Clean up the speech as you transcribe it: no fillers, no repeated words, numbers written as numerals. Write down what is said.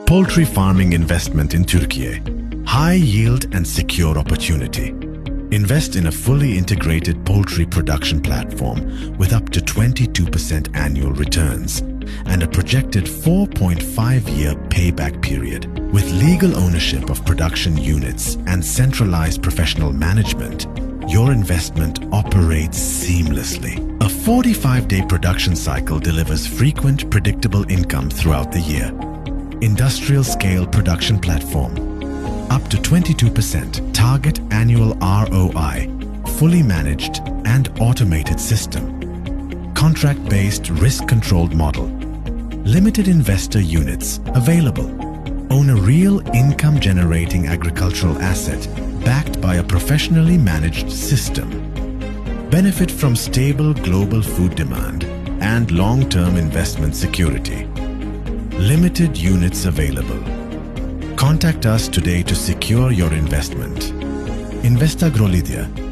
Poultry farming investment in Turkey. High yield and secure opportunity. Invest in a fully integrated poultry production platform with up to 22% annual returns and a projected 4.5-year payback period. With legal ownership of production units and centralized professional management, your investment operates seamlessly. A 45-day production cycle delivers frequent, predictable income throughout the year. Industrial-scale production platform. Up to 22% target annual ROI. Fully managed and automated system. Contract-based, risk-controlled model. Limited investor units available. Own a real income-generating agricultural asset backed by a professionally managed system. Benefit from stable global food demand and long-term investment security. Limited units available. Contact us today to secure your investment. Invest Agrolidya.